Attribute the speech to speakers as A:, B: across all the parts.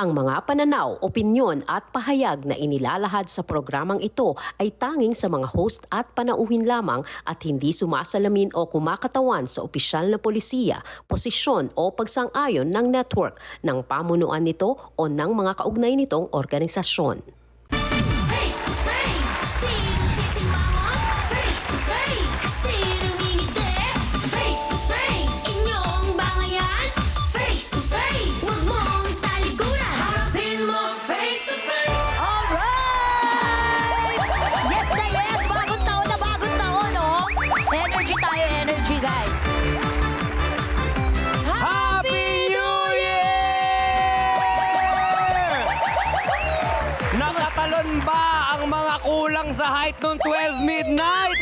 A: Ang mga pananaw, opinyon at pahayag na inilalahad sa programang ito ay tanging sa mga host at panauhin lamang at hindi sumasalamin o kumakatawan sa opisyal na polisiya, posisyon o pagsang-ayon ng network, ng pamunuan nito o ng mga kaugnay nitong organisasyon.
B: Face to face, sinong sisimangot? Face to face, sinong ngingiti? Face to face, inyong bangayan? Face to face, huwag mong talikuran. Harapin mo face to face.
C: Alright! Yes na yes! Bagong taon, oh! Energy tayo, energy, guys!
D: Happy New Year! Nakatalon ba ang mga kulang sa height noong 12 midnight?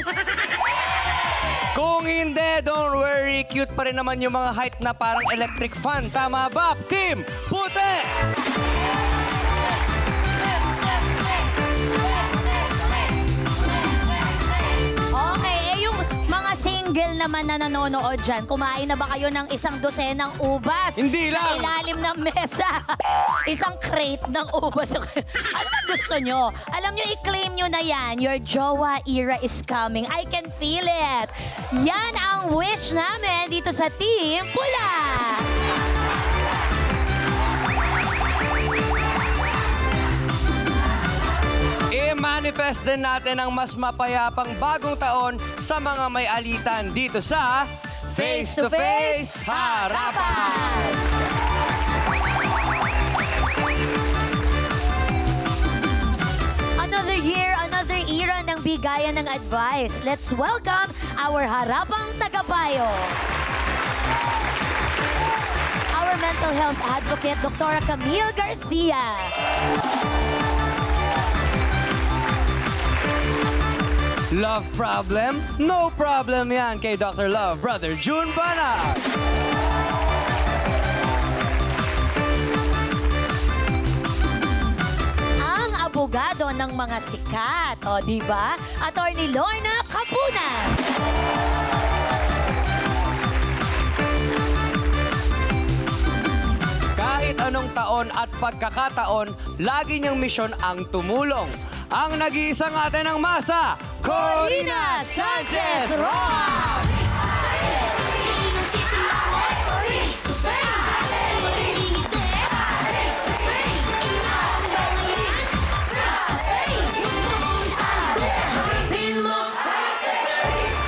D: Kung hindi, don't worry. Cute pa rin naman yung mga height na parang electric fan. Tama ba, Team Puti?
C: Okay, yung mga single naman na nanonood dyan, kumain na ba kayo ng isang dosenang ubas?
D: Hindi
C: Sa
D: lang.
C: ilalim ng mesa. Isang crate ng ubas. Ano ba gusto nyo? Alam nyo, i-claim nyo na yan. Your jowa era is coming. I can feel it. Yan ang wish namin dito sa Team Pula.
D: I-manifest din natin ang mas mapayapang bagong taon sa mga may alitan dito sa Face to Face Harapan!
C: Another year, another era ng bigayan ng advice. Let's welcome our harapang tagapayo. Our mental health advocate, Dr. Camille Garcia.
D: Love problem? No problem yan kay Dr. Love, Brother June Bana.
C: Ang abogado ng mga sikat, o di ba? Attorney Lorna Capunan.
D: Kahit anong taon at pagkakataon, lagi niyang misyon ang tumulong. Ang nag-iisang atin ng masa, Corina Sanchez Roa!
B: Face to face, sinong sisimangot? Face to face, sinong ngingiti? Face to face, inyong bangayan? Face to face, huwag mong talikuran. Harapin mo face to face.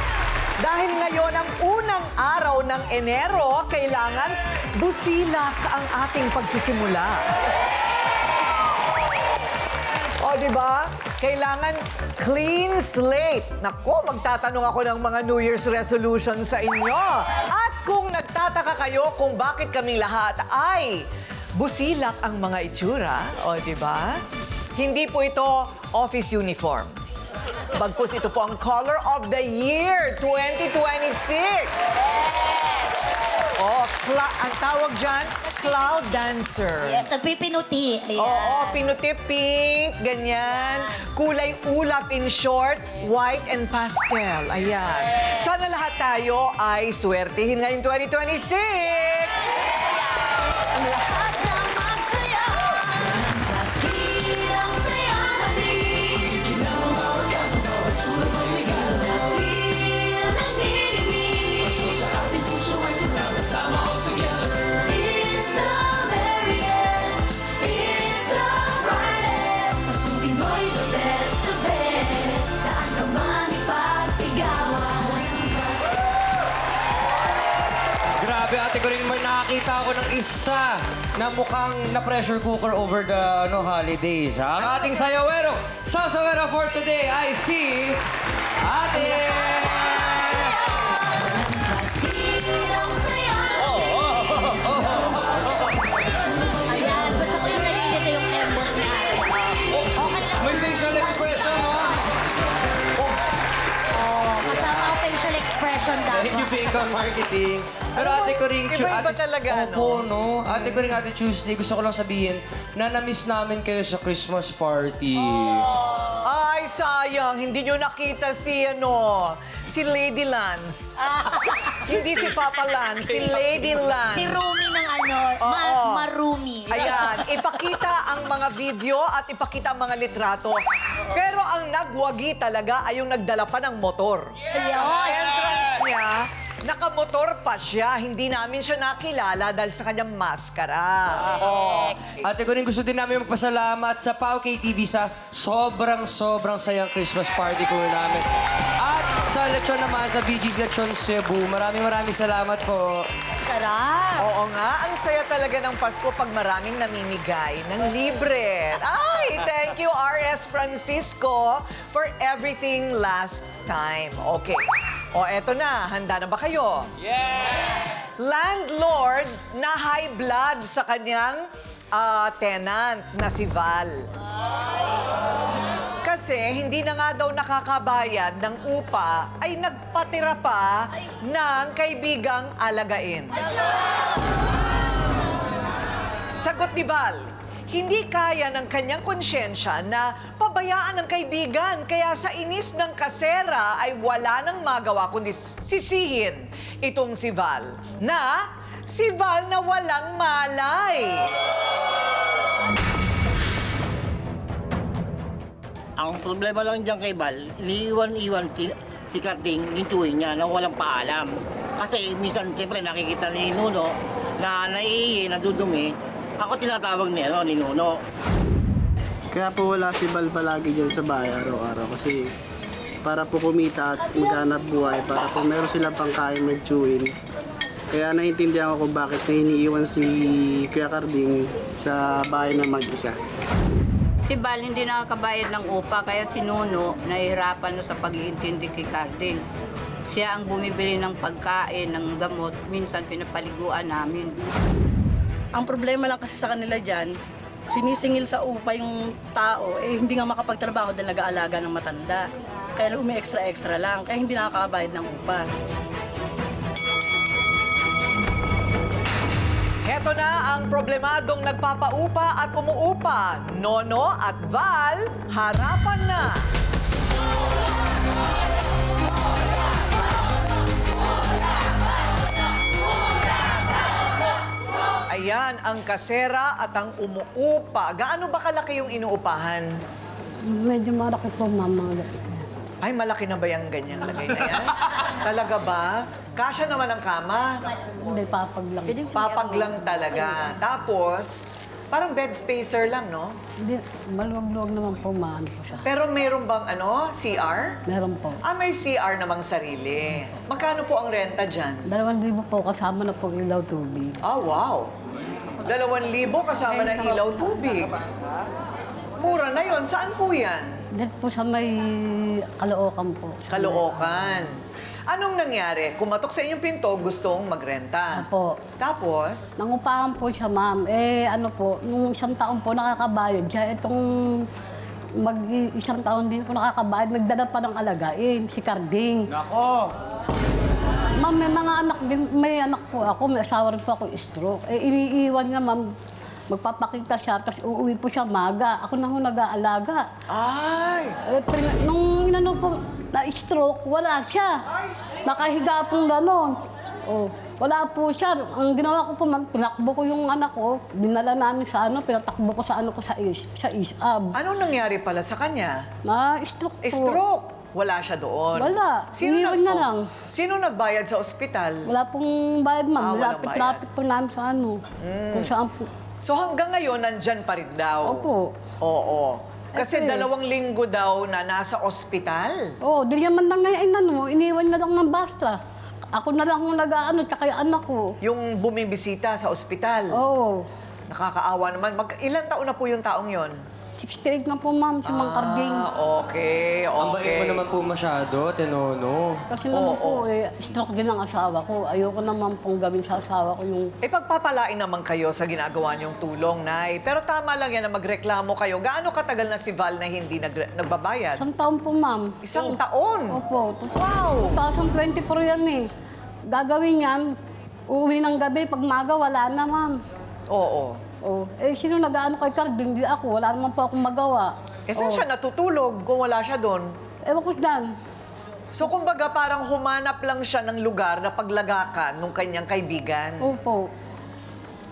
E: Dahil ngayon ang unang araw ng Enero, kailangan busilak ang ating pagsisimula. O, di ba? Kailangan clean slate. Naku, magtatanong ako ng mga New Year's resolution sa inyo. At kung nagtataka kayo kung bakit kaming lahat ay busilak ang mga itsura, o, di ba? Hindi po ito office uniform. Bagkus ito po ang color of the year 2026. Oh, ang tawag dyan, cloud dancer.
C: Yes, nagpipinuti. Ayan.
E: Oo, pinuti pink, ganyan. Kulay ulap in short, white and pastel. Ayan. Sana lahat tayo ay swertihin ngayong 2026. Ang lahat
B: ng masaya, bilang saya natin. Feel ng hinihiling. It's the merriest, it's the brightest. Mas Pinoy, the best, the best. Saan ka man ipagsigawan.
D: Grabe, ate ko rin may nakakita ako ng isa na mukhang na-pressure cooker over the holidays. Ha? Ang ating sayawero, sasawero for today, I see Ate!
B: Bilang saya
C: Ayan, gusto ko yung nalilito yung embot niya. Okay lang.
D: May facial expression, ha?
C: Oh, kasama ang facial expression
D: Thank you,
C: dapat.
D: Bacon Marketing. Pero
E: Alam mo,
D: ate ko rin,
E: iba-iba talaga, no?
D: Opo, no? Ate ko rin, Ate Tuesday, gusto ko lang sabihin na na-miss namin kayo sa Christmas party.
E: Ay, sayang. Hindi nyo nakita si, si Lady Lance. Hindi si Papa Lance, si Lady Lance.
C: Si Rumi ng marumi.
E: Ayan, ipakita ang mga video at ipakita ang mga litrato. Pero ang nagwagi talaga ay yung nagdala pa ng motor. Ang entrance niya, nakamotor pa siya. Hindi namin siya nakilala dahil sa kanyang maskara. Oh.
D: Ate ko rin gusto din namin magpasalamat sa Pau KTV sa sobrang sayang Christmas party po namin. At sa lechon naman, sa BG's Lechon Cebu. Maraming salamat po.
C: Sarap.
E: Oo nga, ang saya talaga ng Pasko pag maraming namimigay ng libre. Ay, thank you R.S. Francisco for everything last time. Okay. O eto na, handa na ba kayo? Yes! Landlord na high blood sa kanyang tenant na si Val. Kasi hindi na nga daw nakakabayad ng upa, ay nagpatira pa ng kaibigang alagain. Sagot ni Val, hindi kaya ng kanyang konsyensya na pabayaan ng kaibigan. Kaya sa inis ng kasera ay wala nang magawa kundi sisihin itong si Val. Si Val na walang malay.
F: Ang problema lang dyan kay Val, iniiwan-iwan si Karding yung tuwing niya na walang paalam. Kasi minsan, siyempre, nakikita ni Nuno na naiihi, nadudumi. Ako tinatawag ni Nuno.
G: Kaya po wala si Val palagi dyan sa bahay araw-araw kasi para po kumita at maghanap buhay, para po meron silang pangkain mag-chewin. Kaya naiintindihan ko kung bakit na iniiwan si Kuya Carding sa bahay na mag-isa.
H: Si Val hindi nakakabayad ng upa, kaya si Nuno nahihirapan sa pag-iintindi kay Carding. Siya ang bumibili ng pagkain, ng gamot, minsan pinapaliguan namin.
I: Ang problema lang kasi sa kanila dyan, sinisingil sa upa yung tao, hindi nga makapagtrabaho dahil nag-aalaga ng matanda. Kaya umi-extra-extra lang, kaya hindi nakakabayad ng upa.
E: Heto na ang problemadong nagpapaupa at umuupa. Nono at Val, harapan na! Ayan, ang kasera at ang umuupa. Gaano ba kalaki yung inuupahan?
J: Medyo malaki po, mama.
E: Ay, malaki na ba yung ganyang lagay na yan? Talaga ba? Kasya naman ang kama.
J: Hindi, papag lang.
E: Papag lang talaga. Tapos, parang bed spacer lang, no?
J: Hindi, maluwag-luwag naman po, maano po siya.
E: Pero meron bang CR?
J: Meron po.
E: May CR namang sarili. Magkano po ang renta dyan?
J: 2,000 po, kasama na po ilaw tubig.
E: Wow! 2,000 kasama na ilaw tubig. Mura na yon. Saan po yan?
J: Dito po sa may Caloocan po.
E: Caloocan. Anong nangyari? Kumatok sa inyong pinto, gustong magrenta.
J: Opo.
E: Tapos?
J: Nangupahan po siya, ma'am. Nung isang taon po nakakabayad siya. Itong isang taon din po nakakabayad, nagdala pa ng alagain, si Carding.
D: Nako!
J: Ma'am, may mga anak din, may anak po ako, may asawa rin po ako stroke. Iniiwan niya, ma'am, magpapakita siya, tapos uuwi po siya maga. Ako na ho nag-aalaga.
E: Ay!
J: Nung inano po, na-stroke, wala siya. Nakahiga pong gano'n. Wala po siya. Ang ginawa ko po, ma'am, pinakbo ko yung anak ko, dinala namin sa pinatakbo ko sa sa ISAB.
E: Anong nangyari pala sa kanya?
J: Na-stroke po.
E: Stroke! Wala siya doon.
J: Wala. Iniwan niya lang.
E: Sino nagbayad sa ospital?
J: Wala pong bayad, ma'am.
E: Walang
J: Lapit-lapit po namin sa kung saan po.
E: So hanggang ngayon, nandyan pa rin daw?
J: Opo.
E: Oo. Kasi
J: Ito
E: 2 linggo daw na nasa ospital.
J: Di naman lang ngayon, iniwan na lang ng basta. Ako na lang ang nag-aano, tsaka yung anak ko.
E: Yung bumibisita sa ospital.
J: Oo.
E: Nakakaawa naman. Ilan taon na po yung taong yon?
J: 68 na po, ma'am, si Mang Carding.
E: Okay.
D: Ang bait mo naman po masyado, Tenono.
J: Kasi naman po, stroke din ang asawa ko. Ayoko naman pong gawin sa asawa ko yung...
E: Pagpapalain naman kayo sa ginagawa niyong tulong, Nay. Pero tama lang yan na magreklamo kayo. Gaano katagal na si Val na hindi nagbabayad?
J: Isang taon po, ma'am.
E: Isang taon?
J: Opo.
E: Wow!
J: 2024 yan eh. Gagawin yan, uuwi ng gabi. Pag maga, wala na, ma'am.
E: Oo.
J: Sino nag-aano kay Carding? Hindi ako. Wala naman po akong magawa.
E: Saan siya natutulog kung wala siya doon?
J: Ewan ko dyan.
E: So, kumbaga, parang humanap lang siya ng lugar na paglagakan ng kanyang kaibigan.
J: Opo.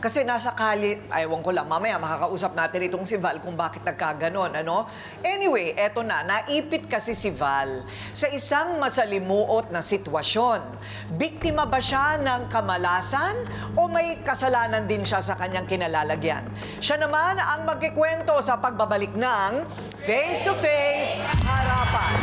E: Kasi nasa kali, ewan ko lang, mamaya makakausap natin itong si Val kung bakit nagkaganon, ano? Anyway, eto na, naipit kasi si Val sa isang masalimuot na sitwasyon. Biktima ba siya ng kamalasan o may kasalanan din siya sa kanyang kinalalagyan? Siya naman ang magkikwento sa pagbabalik ng Face to Face Harapan.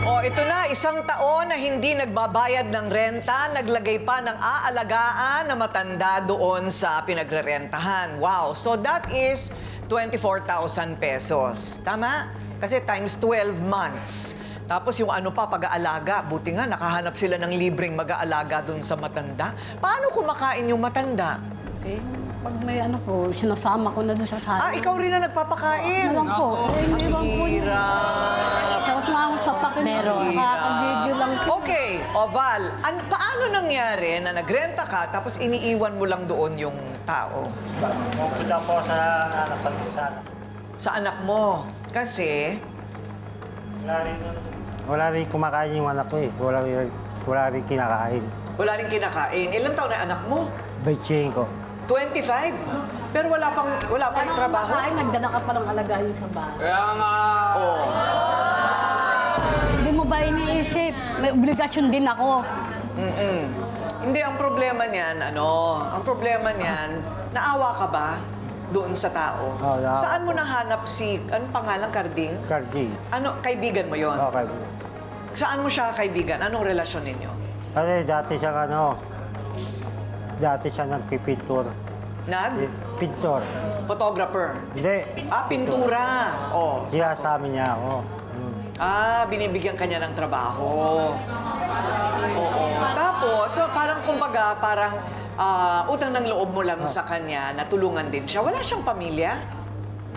E: O, ito na, isang taon na hindi nagbabayad ng renta, naglagay pa ng aalagaan na matanda doon sa pinagrerentahan. Wow, so that is 24,000 pesos. Tama? Kasi times 12 months. Tapos yung ano pa, pag-aalaga. Buti nga, nakahanap sila ng libreng mag-aalaga doon sa matanda. Paano kumakain yung matanda?
J: Eh, pag may ano po, sinasama ko na doon sa sala.
E: Ah, ikaw rin na nagpapakain.
J: Ano lang po. Eh, hindi lang po yun.
E: Hirap.
J: Sarap nga ako sa pakin.
C: Meron.
J: Nakaka-video lang po.
E: Okay, Oval, paano nangyari na nagrenta ka tapos iniiwan mo lang doon yung tao?
F: Pupunta po sa anak, sa anak.
E: Sa anak mo. Kasi,
K: Wala rin kumakain yung anak ko eh. Wala rin kinakain.
E: wala rin kinakain. Ilan taon na anak mo?
K: Baitsin ko.
E: 25? Pero wala pang trabaho?
J: Ay, nagdala ka pa ng alagayin sa bahay.
D: Kaya nga...
E: Oo.
J: Hindi mo ba iniisip? May obligasyon din ako.
E: Hindi, ang problema niyan, ang problema niyan, naawa ka ba doon sa tao?
K: Oo, naawa.
E: Saan mo nahanap anong pangalan, Carding?
K: Cardi.
E: Ano, kaibigan mo yon?
K: Okay.
E: Saan mo siya kaibigan? Anong relasyon ninyo?
K: Kasi dati siya nagpipintur. Pintor.
E: Photographer?
K: Hindi.
E: Ah, pintura. Oh.
K: Siya sa amin niya ako. Yun.
E: Ah, binibigyan kanya ng trabaho. Oo. Tapos, so parang kumbaga, utang ng loob mo lang sa kanya, natulungan din siya. Wala siyang pamilya?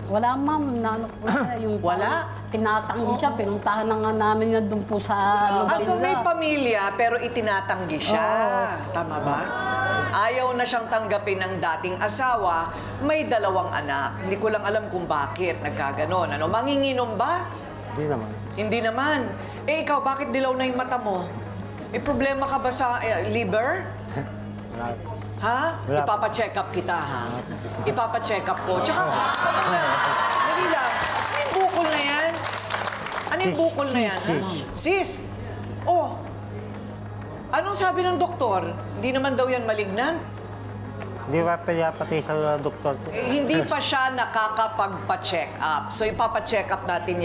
J: Wala, ma'am. Naano po siya. Yung
E: Wala?
J: Tinatanggi siya. Pinuntahan na nga namin yun doon po sa lugar
E: So may
J: nila.
E: pamilya, pero itinatanggi siya. Tama ba? Ayaw na siyang tanggapin ng dating asawa, may 2 anak. Hindi ko lang alam kung bakit nagkaganon. Manginginom ba?
K: Hindi naman.
E: Hindi naman. Eh, ikaw, bakit dilaw na yung mata mo? May problema ka ba sa liver?
K: Wala.
E: Ha?
K: Wala.
E: Ipapa-check up kita, ha? Ipapa-check up ko. Tsaka, dali lang. Ano yung bukol na yan? Ano yung bukol na yan? ha? Sis! Oh! Anong sabi ng doktor? Hindi naman daw yan malignan.
K: Hindi ba pinapatay sa doktor?
E: Eh, hindi pa siya nakakapagpa-check up. So, ipapa-check up natin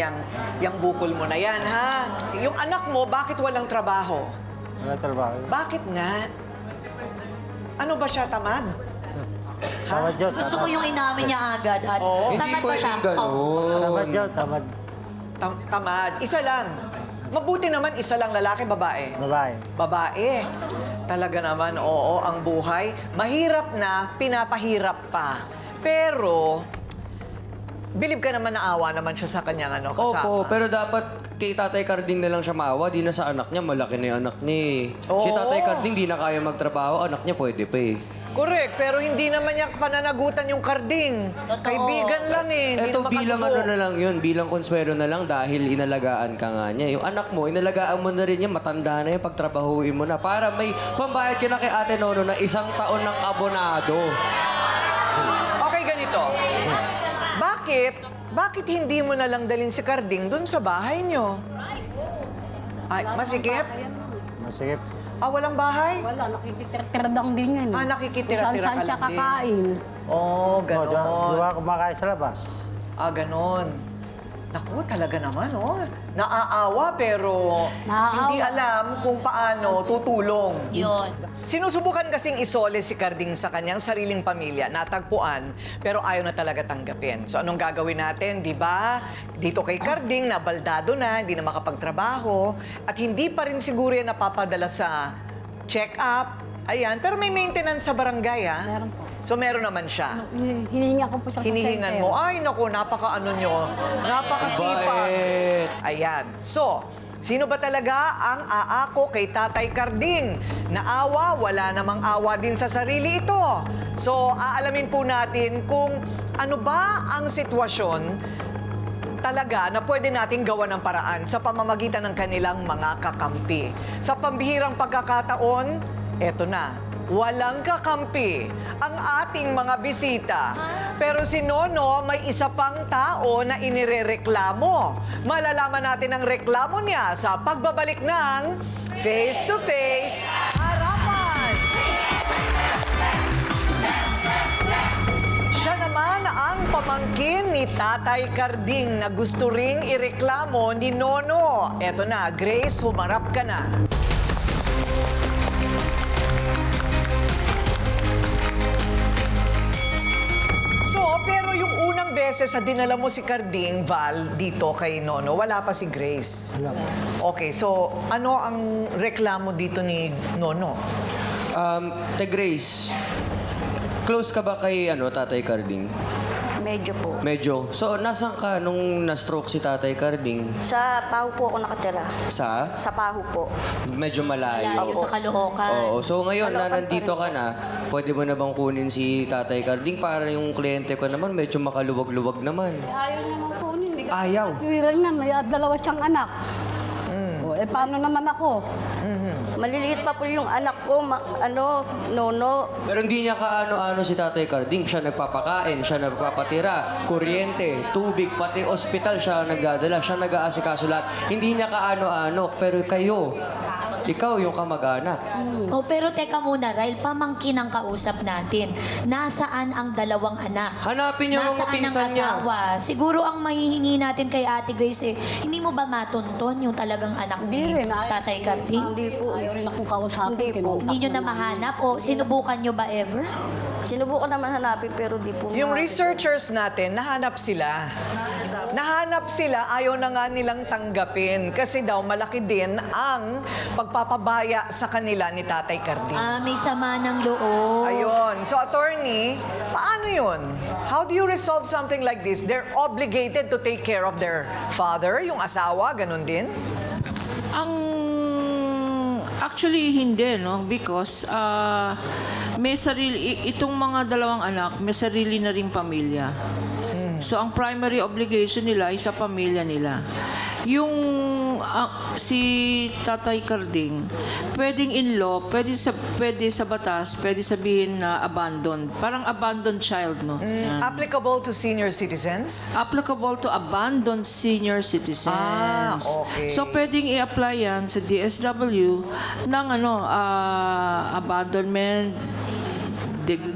E: yung bukol mo na yan, ha? Yung anak mo, bakit walang trabaho?
K: Wala trabaho.
E: Bakit nga? Ano ba siya, tamad?
K: Tamad yun.
C: Gusto ko yung inamin niya agad. At
E: Oo.
C: tamad ba siya?
K: Tamad yun. Tamad.
E: Tamad. Isa lang. Mabuti naman, isa lang lalaki, babae.
K: Babae.
E: Babae. Talaga naman, oo, ang buhay. Mahirap na, pinapahirap pa. Pero, bilib ka naman na awa naman siya sa kanyang kasama.
D: Opo, pero dapat kay Tatay Carding na lang siya maawa. Di na sa anak niya, malaki na yung anak niya eh. Si
E: Oo.
D: Tatay Carding di na kaya magtrabaho, anak niya pwede pa eh.
E: Correct, pero hindi naman niya pananagutan yung Carding.
C: Totoo.
E: Kaibigan lang eh. Hindi
D: Ito
E: naman
D: bilang
E: katubo.
D: na lang yun, bilang konsuelo na lang dahil inalagaan ka nga niya. Yung anak mo, inalagaan mo na rin yan, matanda na yan, pagtrabahuin mo na. Para may pambayad ka na kay Ate Nono na 1 taon ng abonado.
E: Okay, ganito. Bakit hindi mo na lang dalhin si Carding dun sa bahay niyo? Ay, masikip?
K: Masikip.
E: Walang bahay?
J: Wala, nakikitira-tira lang din yan.
E: Nakikitira-tira
J: Kung saan
E: ka
J: siya
E: lang din.
J: kakain.
E: Oh,
K: Di
E: ganon.
K: ba kumakain sa labas?
E: Ganon. Naku, talaga naman, Naaawa pero
J: Naaawa.
E: hindi alam kung paano tutulong.
C: Yun.
E: Sinusubukan kasing isole si Carding sa kanyang sariling pamilya, natagpuan, pero ayaw na talaga tanggapin. So anong gagawin natin, di ba? Dito kay Carding, nabaldado na, hindi na makapagtrabaho, at hindi pa rin siguro yan napapadala sa check-up. Ayan, pero may maintenance sa barangay, ha?
J: Meron po.
E: So meron naman siya.
J: Hinihinga ko po siya sa
E: Hinihingan
J: center.
E: mo. Ay, naku, napaka-ano nyo. Napakasipag.
D: Bait.
E: Ayan. So, sino ba talaga ang aako kay Tatay Carding? Naawa, wala namang awa din sa sarili ito. So, aalamin po natin kung ano ba ang sitwasyon talaga na pwede nating gawa ng paraan sa pamamagitan ng kanilang mga kakampi. Sa pambihirang pagkakataon, eto na, walang kakampi ang ating mga bisita. Pero si Nono may isa pang tao na inirereklamo. Malalaman natin ang reklamo niya sa pagbabalik ng Face to Face Harapan. Siya naman ang pamangkin ni Tatay Carding na gusto ring ireklamo ni Nono. Eto na, Grace, humarap ka na. So, pero yung unang beses sa dinala mo si Carding, Val, dito kay Nono, wala pa si Grace. Okay, so ano ang reklamo dito ni Nono?
D: Te Grace, close ka ba kay Tatay Carding?
L: Medyo po.
D: Medyo. So, nasan ka nung na-stroke si Tatay Carding?
L: Sa Pahu po ako nakatira.
D: Sa?
L: Sa Pahu po.
D: Medyo malayo.
C: Malayo sa Caloocan.
D: Oo. So, ngayon na
L: Caloocan
D: nandito ka na, pwede mo na bang kunin si Tatay Carding para yung kliyente ko naman medyo makaluwag-luwag naman?
J: Ayaw niya nang kunin.
D: Ayaw.
J: Tuwiran niya, may dalawa siyang anak. Paano naman ako?
L: Maliliit pa po yung anak ko, Nono.
D: Pero hindi niya kaano-ano si Tatay Carding. Siya nagpapakain, siya nagpapatira, kuryente, tubig, pati ospital siya nagdadala, siya nag-aasikaso lahat. Hindi niya kaano-ano, pero kayo, ikaw yung kamag-anak.
C: Oh, pero teka muna, Ryle, pamangkin ang kausap natin. Nasaan ang dalawang anak?
D: Hanapin niyo mga
C: Nasaan ang
D: pinsan niya.
C: asawa? Siguro ang mahihingi natin kay Ate Grace, hindi mo ba matunton yung talagang anak ni
J: Hindi rin.
C: Tatay Carding?
J: Hindi po. Ayaw rin akong kausapin.
L: Hindi po.
C: Hindi nyo na mahanap o sinubukan nyo ba ever?
L: Sinubukan naman hanapin pero di po.
E: Yung
L: mahapin.
E: researchers natin, nahanap sila. Nahanap sila, ayaw na nga nilang tanggapin. Kasi daw, malaki din ang pagpapabaya sa kanila ni Tatay Carding.
C: Ah, may sama ng loob.
E: Ayun. So, attorney, paano yun? How do you resolve something like this? They're obligated to take care of their father, yung asawa, ganun din?
M: Actually, hindi, no? Because may sarili, itong mga dalawang anak, may sarili na ring pamilya. So, ang primary obligation nila ay sa pamilya nila. Yung si Tatay Carding, pwedeng in law, pwede sa batas, pwede sabihin na abandoned. Parang abandoned child, no? Yan.
E: Applicable to senior citizens?
M: Applicable to abandoned senior citizens.
E: Ah, okay.
M: So, pwedeng i-apply yan sa DSW ng abandonment,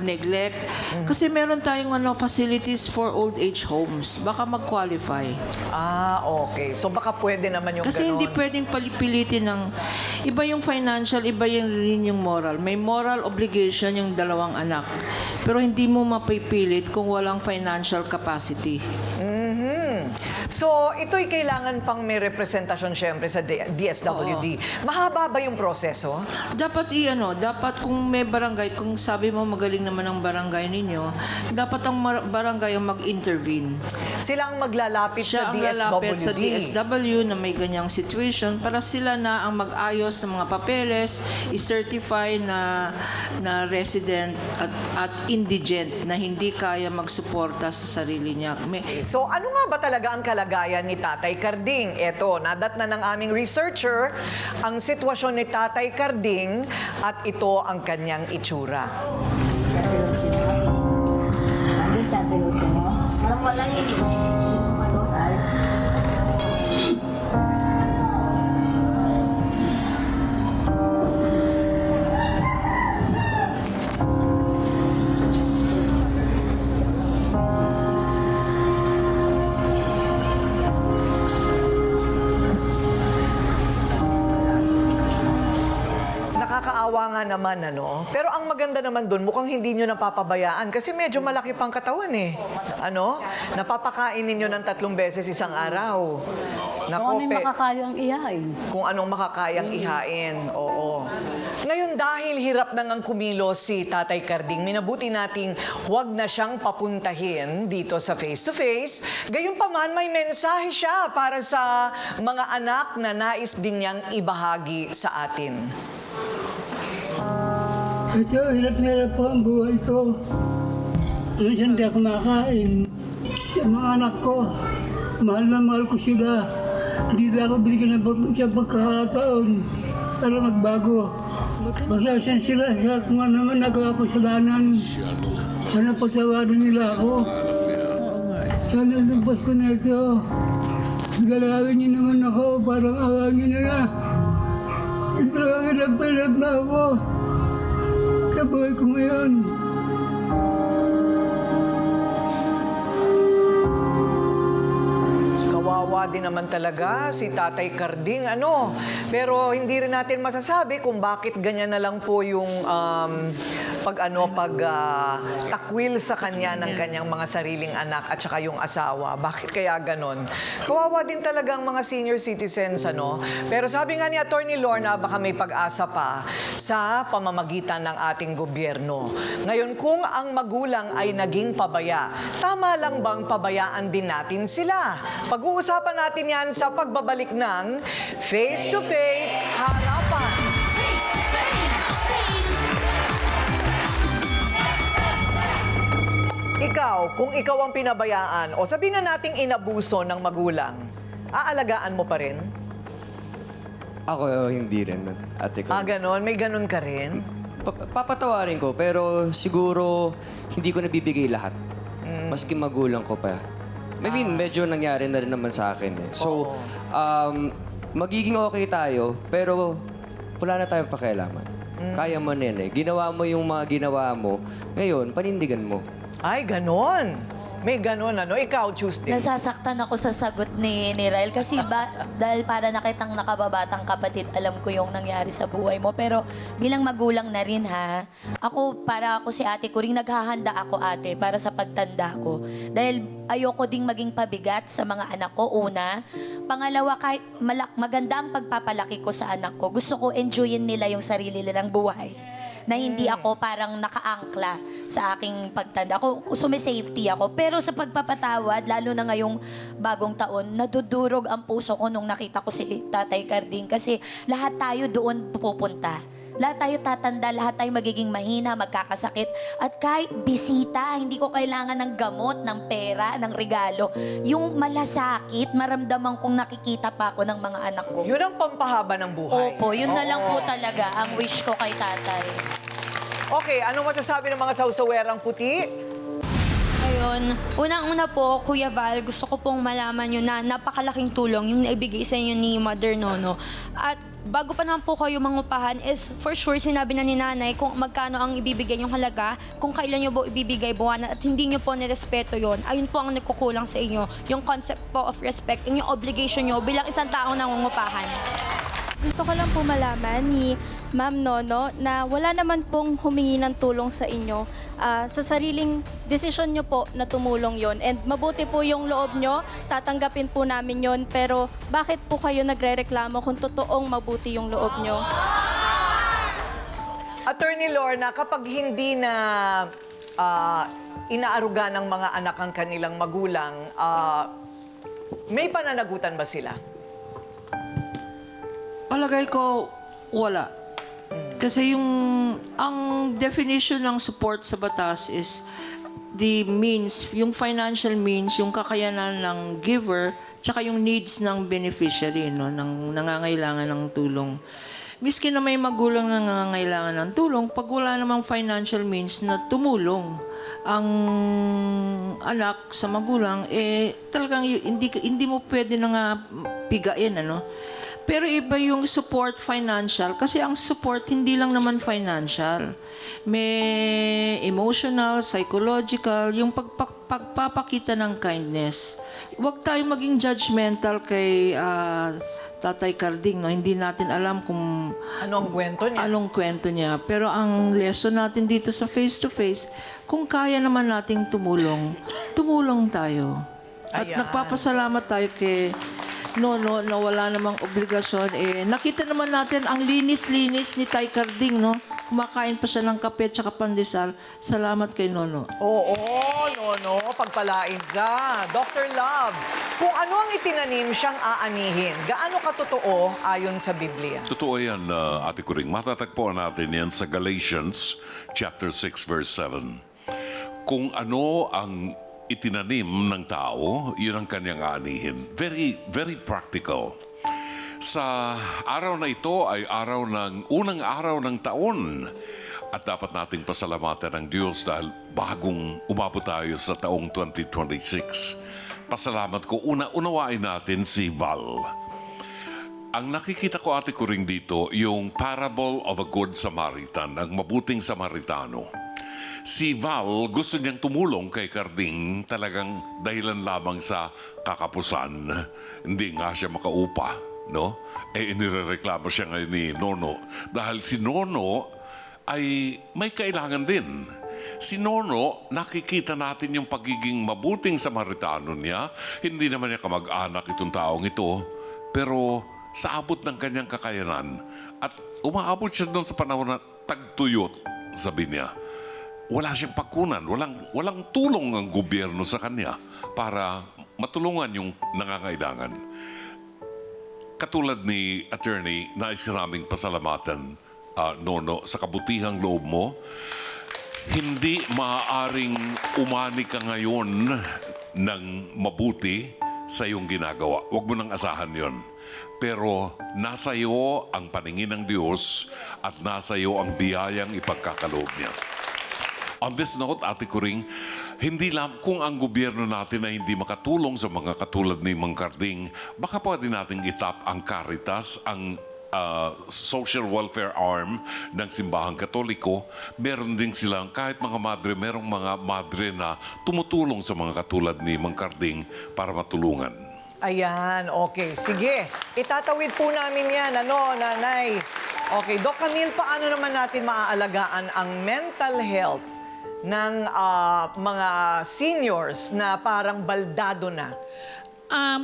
M: neglect. Kasi meron tayong facilities for old age homes. Baka mag-qualify.
E: Ah, okay. So, baka pwede naman yung
M: Kasi
E: ganun.
M: hindi pwedeng pilitin ng iba yung financial, iba rin yung moral. May moral obligation yung dalawang anak. Pero hindi mo mapipilit kung walang financial capacity.
E: So, ito'y kailangan pang may representasyon syempre sa DSWD. Mahaba ba yung proseso?
M: Dapat dapat kung may barangay, kung sabi mo magaling naman ang barangay ninyo, dapat ang barangay ang mag-intervene.
E: Sila ang maglalapit
M: Siya
E: sa
M: ang
E: DSWD.
M: lalapit sa DSW na may ganyang situation para sila na ang mag-ayos ng mga papeles, i-certify na resident at indigent na hindi kaya magsuporta sa sarili niya.
E: So, ano nga ba talaga ang kalagayan ni Tatay Carding? Eto, nadatna ng aming researcher ang sitwasyon ni Tatay Carding at ito ang kanyang itsura. Nakakaawa nga naman, ano? Pero ang maganda naman dun, mukhang hindi nyo napapabayaan kasi medyo malaki pang katawan eh. Ano? Napapakain ninyo ng 3 beses isang araw.
J: Kung ano yung makakayang ihain.
E: Kung anong makakayang ihain, oo. Ngayon, dahil hirap na ngang kumilos si Tatay Carding, minabuti nating huwag na siyang papuntahin dito sa face-to-face. Gayunpaman, may mensahe siya para sa mga anak na nais din niyang ibahagi sa atin.
N: Ito, hirap na hirap po ang buhay ko. Minsan di ako makain. Yung mga anak ko, mahal na mahal ko sila. Hindi na ako binigyan ng siya pagkakataon para magbago. Pasasyan sila sa kung ano naman nagawa ko kasalanan. Sana patawarin nila ako. Sana itong Pasko na ito, galawin niyo naman ako, parang awa niyo na na. Parang hirap na ako sa buhay ko ngayon.
E: Kawawa din naman talaga si Tatay Carding, ano. Pero hindi rin natin masasabi kung bakit ganyan na lang po yung takwil sa kanya ng kanyang mga sariling anak at saka yung asawa. Bakit kaya ganon? Kawawa din talaga ang mga senior citizens, ano. Pero sabi nga ni Attorney Lorna, baka may pag-asa pa sa pamamagitan ng ating gobyerno. Ngayon, kung ang magulang ay naging pabaya, tama lang bang pabayaan din natin sila? Pag-uusapan natin yan sa pagbabalik ng Face to Face Harapan.
B: Face to face,
E: Ikaw, kung ikaw ang pinabayaan o sabihin na nating inabuso ng magulang, aalagaan mo pa rin?
D: Ako, hindi rin, ate ko.
E: Ganon? May ganon ka rin?
D: Papatawarin ko, pero siguro hindi ko nabibigay lahat. Maski magulang ko pa. I mean, medyo nangyari na rin naman sa akin eh. So, magiging okay tayo, pero wala na tayong pakialaman. Kaya mo na yan eh. Ginawa mo yung mga ginawa mo, ngayon, panindigan mo.
E: Ay, ganon. May ganon, ano? Ikaw, Tuesday.
C: Nasasaktan ako sa sagot ni Rael kasi dahil para nakitang nakababatang kapatid, alam ko yung nangyari sa buhay mo. Pero bilang magulang na rin ha, para ako si ate ko rin, naghahanda ako ate para sa pagtanda ko. Dahil ayoko ding maging pabigat sa mga anak ko, una. Pangalawa, kahit maganda ang pagpapalaki ko sa anak ko, gusto ko enjoyin nila yung sarili nilang buhay. Na hindi ako parang nakaangkla sa aking pagtanda. Sumisafety ako. Pero sa pagpapatawad, lalo na ngayong bagong taon, nadudurog ang puso ko nung nakita ko si Tatay Carding. Kasi lahat tayo doon pupunta. Lahat tayo tatanda, lahat tayo magiging mahina, magkakasakit. At kahit bisita, hindi ko kailangan ng gamot, ng pera, ng regalo. Yung malasakit, maramdaman kong nakikita pa ako ng mga anak ko.
E: Yun ang pampahaba ng buhay.
C: Opo, yun na lang po talaga ang wish ko kay tatay.
E: Okay, ano masasabi ng mga sausawerang puti?
O: Ayun, unang-una po, Kuya Val, gusto ko pong malaman nyo na napakalaking tulong yung naibigay sa inyo ni Mother Nono. At bago pa naman po kayo mangupahan is for sure sinabi na ni nanay kung magkano ang ibibigay yung halaga, kung kailan nyo po ibibigay buwanan at hindi nyo po nirespeto yon. Ayun po ang nagkukulang sa inyo. Yung concept po of respect, yung obligation nyo bilang isang taong nangungupahan.
P: Gusto ko lang po malaman ni Ma'am Nono na wala naman pong humingi ng tulong sa inyo. Sa sariling desisyon nyo po na tumulong yon. And mabuti po yung loob nyo, tatanggapin po namin yon. Pero bakit po kayo nagre-reklamo kung totoong mabuti yung loob nyo?
E: Attorney Lorna, kapag hindi na inaaruga ng mga anak ang kanilang magulang, may pananagutan ba sila?
M: Palagay ko, wala. Kasi ang definition ng support sa batas is the means, yung financial means, yung kakayanan ng giver, tsaka yung needs ng beneficiary, no, ng nangangailangan ng tulong. Miski na may magulang na nangangailangan ng tulong, pag wala namang financial means na tumulong ang anak sa magulang, talagang hindi mo pwede na nga pigain, ano. Pero iba yung support financial kasi ang support hindi lang naman financial. May emotional, psychological, yung pagpapakita ng kindness. Huwag tayong maging judgmental kay Tatay Carding, no? Hindi natin alam kung
E: anong kwento niya.
M: Pero ang lesson natin dito sa face-to-face, kung kaya naman nating tumulong tayo. At nagpapasalamat tayo kay Nono na wala namang obligasyon. Nakita naman natin ang linis-linis ni Tay Carding, no? Kumakain pa siya ng kape at pandesal. Salamat kay Nono.
E: Oo, Nono, pagpalain ka. Dr. Love, kung ano ang itinanim siyang aanihin, gaano katotoo ayon sa Biblia?
Q: Totoo yan, Ate Kuring. Matatagpuan natin yan sa Galatians chapter 6, verse 7. Kung ano ang itinanim ng tao, yun ang kanyang aanihin. Very, very practical. Sa araw na ito ay unang araw ng taon. At dapat nating pasalamatan ng Diyos dahil bagong umabot tayo sa taong 2026. Pasalamat ko, unawain natin si Val. Ang nakikita ko, Ate Kuring, dito, yung Parable of a Good Samaritan, ang mabuting Samaritano. Si Val, gusto niyang tumulong kay Carding talagang dahilan lamang sa kakapusan. Hindi nga siya makaupa, no? Inirereklamo siya ngayon ni Nono. Dahil si Nono ay may kailangan din. Si Nono, nakikita natin yung pagiging mabuting Samaritano niya. Hindi naman niya kamag-anak itong taong ito. Pero sa abot ng kanyang kakayanan, at umaabot siya doon sa panahon na tagtuyot, sabi niya, wala siyang pagkunan, walang tulong ang gobyerno sa kanya para matulungan yung nangangailangan. Katulad ni Attorney, nais naming pasalamatan, Nono, sa kabutihang loob mo. Hindi maaaring umani ka ngayon ng mabuti sa iyong ginagawa. Huwag mo nang asahan yon. Pero nasa iyo ang paningin ng Diyos at nasa iyo ang biyayang ipagkakaloob niya. On this note, Ate Kuring, hindi lang kung ang gobyerno natin ay hindi makatulong sa mga katulad ni Mang Carding, baka pwede natin itap ang Caritas, ang social welfare arm ng Simbahang Katoliko. Meron din silang, kahit mga madre, merong mga madre na tumutulong sa mga katulad ni Mang Carding para matulungan.
E: Ayan, okay. Sige, itatawid po namin yan, Nanay? Okay, Doc Camille, paano naman natin maaalagaan ang mental health ng mga seniors na parang baldado na?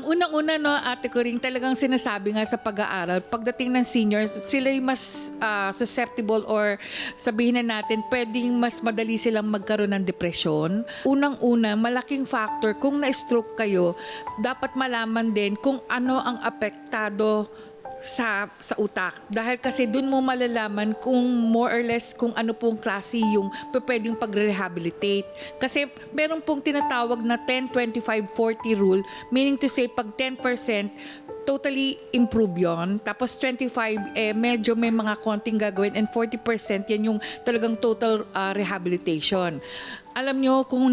R: Unang-una, no, Ate Kuring, talagang sinasabi nga sa pag-aaral, pagdating ng seniors, sila'y mas susceptible or sabihin na natin, pwedeng mas madali silang magkaroon ng depresyon. Unang-una, malaking factor, kung na-stroke kayo, dapat malaman din kung ano ang apektado sa utak. Dahil kasi dun mo malalaman kung more or less kung ano pong klase yung pwedeng pag-rehabilitate. Kasi meron pong tinatawag na 10-25-40 rule, meaning to say pag 10% totally improve yon. Tapos 25, medyo may mga konting gagawin and 40% yan yung talagang total rehabilitation. Alam nyo, kung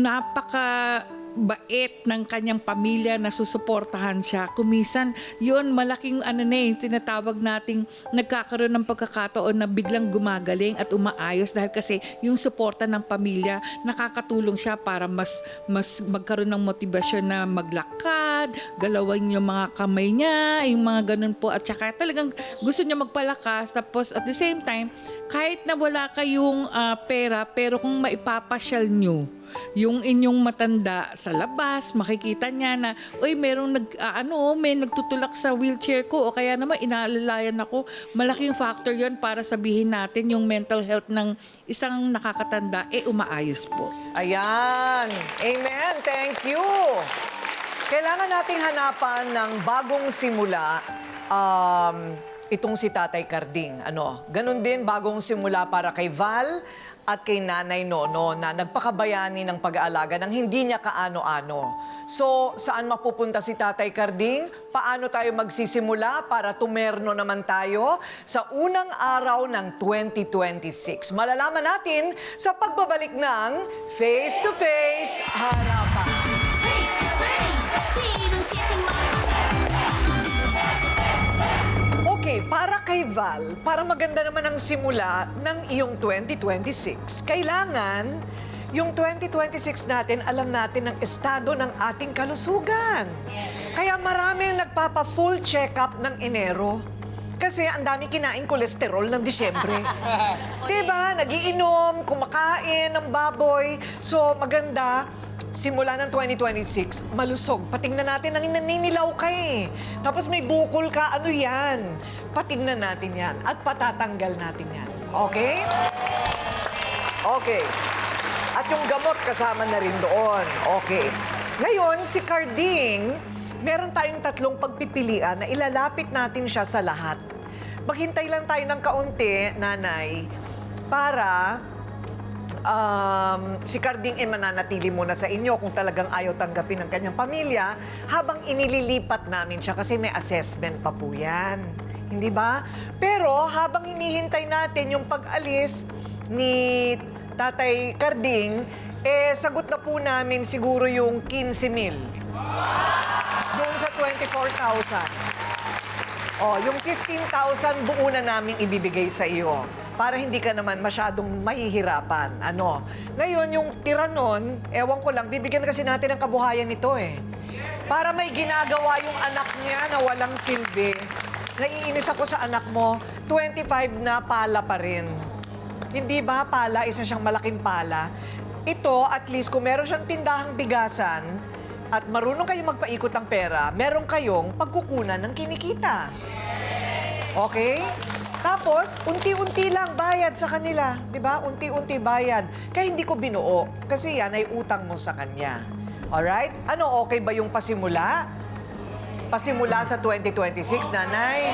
R: bait ng kanyang pamilya na susuportahan siya. Kumisan, yun, malaking tinatawag nating nagkakaroon ng pagkakataon na biglang gumagaling at umaayos dahil kasi yung suporta ng pamilya, nakakatulong siya para mas magkaroon ng motibasyon na maglakad, galawin yung mga kamay niya, yung mga ganun po. At saka talagang gusto niya magpalakas. Tapos at the same time, kahit na wala kayong pera, pero kung maipapasyal nyo yung inyong matanda sa labas, makikita niya na, merong may nagtutulak sa wheelchair ko o kaya naman inaalalayan ako. Malaking factor yon para sabihin natin yung mental health ng isang nakakatanda, umaayos po.
E: Ayan. Amen. Thank you. Kailangan nating hanapan ng bagong simula itong si Tatay Carding. Ganun din, bagong simula para kay Val at kay Nanay Nono na nagpakabayani ng pag-aalaga ng hindi niya kaano-ano. So, saan mapupunta si Tatay Carding? Paano tayo magsisimula para tumerno naman tayo sa unang araw ng 2026? Malalaman natin sa pagbabalik ng Face to Face Harapan.
B: Face to face, sinong sisimawan?
E: Okay, para kay Val, para maganda naman ang simula ng iyong 2026, kailangan yung 2026 natin, alam natin ang estado ng ating kalusugan. Kaya maraming nagpapa-full check-up ng Enero. Kasi ang dami kinain kolesterol ng Disyembre. Diba? Nagiinom, kumakain ng baboy. So maganda, simula ng 2026, malusog. Patingnan natin, naninilaw ka eh. Tapos may bukol ka, ano yan? Patingnan natin yan at patatanggal natin yan. Okay? Okay. At yung gamot kasama na rin doon. Okay. Ngayon, si Carding, meron tayong tatlong pagpipilian na ilalapit natin siya sa lahat. Maghintay lang tayo ng kaunti, Nanay, para si Carding mananatili muna sa inyo kung talagang ayaw tanggapin ng kanyang pamilya habang inililipat namin siya kasi may assessment pa po yan. Hindi ba? Pero habang hinihintay natin yung pag-alis ni Tatay Carding, sagot na po namin siguro yung 15,000. Doon sa 24,000. Yung 15,000 buo na namin ibibigay sa iyo para hindi ka naman masyadong mahihirapan. Ngayon, yung tira nun, ewan ko lang, bibigyan kasi natin ng kabuhayan nito Para may ginagawa yung anak niya na walang silbi. Naiinis ako sa anak mo, 25 na pala pa rin. Hindi ba pala, isa siyang malaking pala? Ito, at least, kung meron siyang tindahang bigasan at marunong kayo magpaikot ng pera, meron kayong pagkukunan ng kinikita. Okay? Tapos, unti-unti lang bayad sa kanila. Di ba? Unti-unti bayad. Kaya hindi ko binuo. Kasi yan ay utang mo sa kanya. Alright? Okay ba yung pasimula? Pasimula sa 2026, nanay?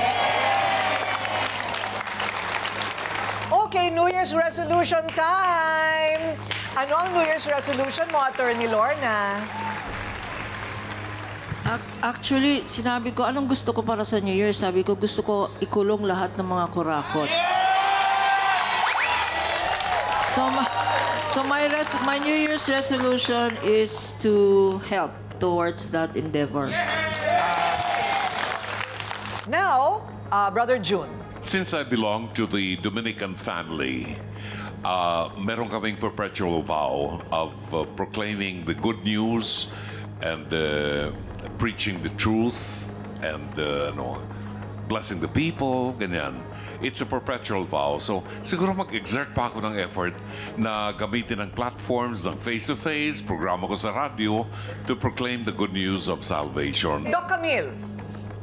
E: Okay, New Year's resolution time! Ano ang New Year's resolution mo, Attorney Lorna?
M: Actually, sinabi ko, anong gusto ko para sa New Year? Sabi ko, gusto ko ikulong lahat ng mga kurakot. So my New Year's resolution is to help towards that endeavor.
E: Now, Brother June.
Q: Since I belong to the Dominican family, meron kaming perpetual vow of proclaiming the good news and preaching the truth and blessing the people, ganyan. It's a perpetual vow. So, siguro mag-exert pa ako ng effort na gamitin ang platforms ng face-to-face, programa ko sa radio, to proclaim the good news of salvation.
E: Doc Camille.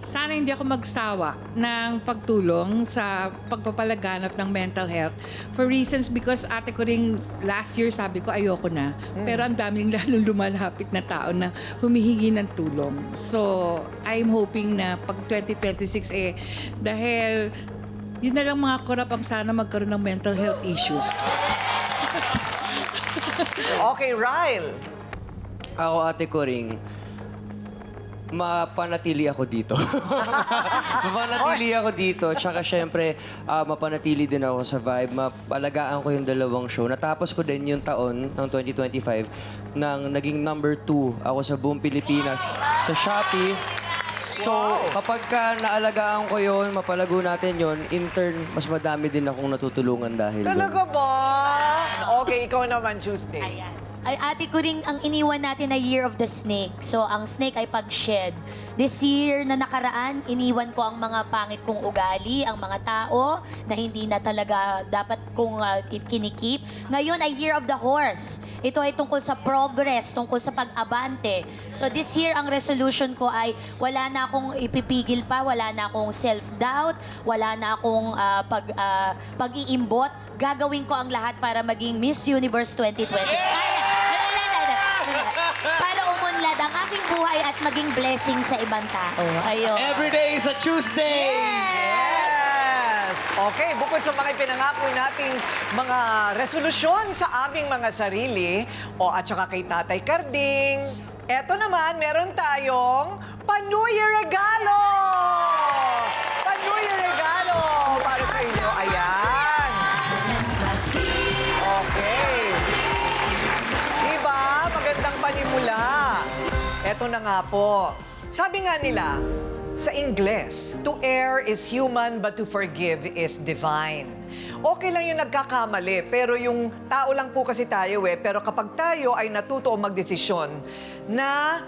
R: Sana hindi ako magsawa ng pagtulong sa pagpapalaganap ng mental health for reasons because ate ko ring last year sabi ko ayoko na. Pero ang daming lalong lumalapit na tao na humihingi ng tulong. So, I'm hoping na pag 2026 dahil yun na lang mga korap ang sana magkaroon ng mental health issues.
E: Okay, Ryle.
D: Ako, ate ko ring, mapanatili ako dito. Mapanatili ako dito. Tsaka syempre, mapanatili din ako sa Vibe. Mapalagaan ko yung dalawang show. Natapos ko din yung taon ng 2025 nang naging number 2 ako sa buong Pilipinas sa Shopee. So, kapag ka naalagaan ko yun, mapalago natin yun, in turn, mas madami din akong natutulungan dahil doon.
E: Talaga ba? Okay, ikaw naman, Tuesday.
C: Ay, ate ko rin ang iniwan natin na Year of the Snake. So, ang snake ay pag-shed. This year na nakaraan, iniwan ko ang mga pangit kong ugali, ang mga tao na hindi na talaga dapat kong kinikip. Ngayon ay Year of the Horse. Ito ay tungkol sa progress, tungkol sa pag-abante. So, this year, ang resolution ko ay wala na akong ipipigil pa, wala na akong self-doubt, wala na akong pag-iimbot. Gagawin ko ang lahat para maging Miss Universe 2026. Para umunlad ang aking buhay at maging blessing sa ibang tao. Ayun.
D: Every day is a Tuesday!
E: Yes! Okay, bukod sa mga ipinangako nating mga resolusyon sa aming mga sarili, at saka kay Tatay Carding, eto naman, meron tayong Pa-New Year regalo! Pa-New Year regalo para sa inyo. Ayan! Okay. Diba? Magandang panimula. Eto na nga po. Sabi nga nila, sa Ingles, to err is human but to forgive is divine. Okay lang yung nagkakamali, pero yung tao lang po kasi tayo pero kapag tayo ay natuto o magdesisyon na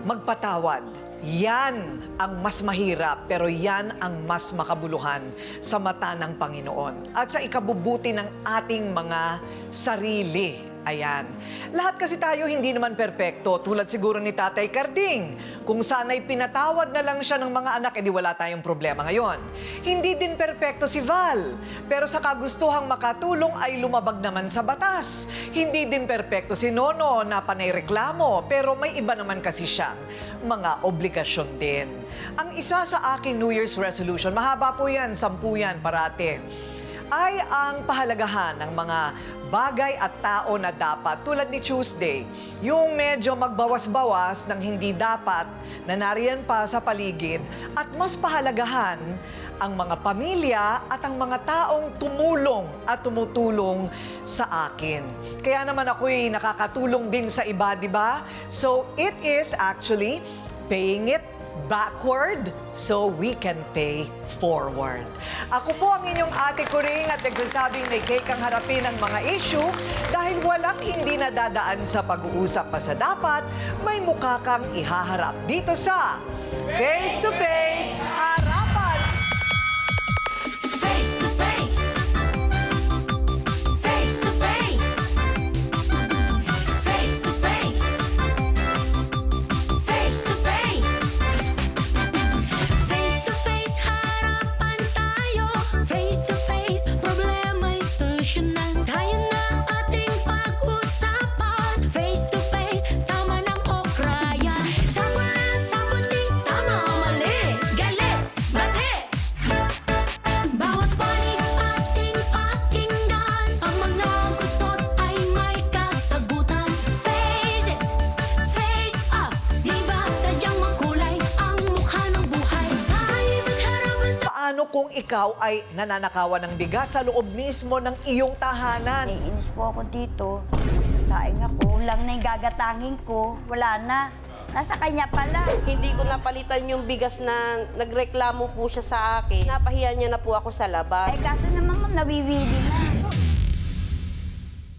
E: magpatawad, yan ang mas mahirap, pero yan ang mas makabuluhan sa mata ng Panginoon at sa ikabubuti ng ating mga sarili. Ayan. Lahat kasi tayo hindi naman perpekto, tulad siguro ni Tatay Carding. Kung sana'y pinatawad na lang siya ng mga anak, edi wala tayong problema ngayon. Hindi din perpekto si Val, pero sa kagustuhang makatulong ay lumabag naman sa batas. Hindi din perpekto si Nono na panay reklamo, pero may iba naman kasi siyang mga obligasyon din. Ang isa sa aking New Year's resolution, mahaba po yan, 10 yan parate. ay ang pahalagahan ng mga bagay at tao na dapat, tulad ni Tuesday, yung medyo magbawas-bawas ng hindi dapat na nariyan pa sa paligid, at mas pahalagahan ang mga pamilya at ang mga taong tumulong at tumutulong sa akin. Kaya naman ako'y nakakatulong din sa iba, di ba? So it is actually paying it backward so we can pay forward. Ako po ang inyong Ate Kuring at nagsasabing may cake ang harapin ang mga issue dahil walang hindi nadadaan sa pag-uusap pa sa dapat, may mukha kang ihaharap dito sa Face to Face Harapan!
B: Face to face. Face to face. Face to face. Face to face. Face to face, harapan tayo. Face to face, problema'y solusyonan. Tayo na ating pag-usapan. Face to face, tama ng okrayan. Sapo na saputin, tama o mali. Galit, bati. Bawat panig ating pakinggan, ang mga gusot ay may kasagutan. Face it, face off. Di ba sadyang makulay ang mukha ng buhay? Tayo magharapan sa...
E: Paano kung ikaw ay nananakawan ng bigas sa loob mismo ng iyong tahanan?
L: Naiinis po ako dito. Magsasaing ako. Lang na yung gagatangin ko. Wala na. Nasa kanya pala.
S: Hindi ko napalitan yung bigas na nagreklamo po siya sa akin. Napahiya niya na po ako sa labas.
L: Eh kaso naman ma'am, nawiwili na.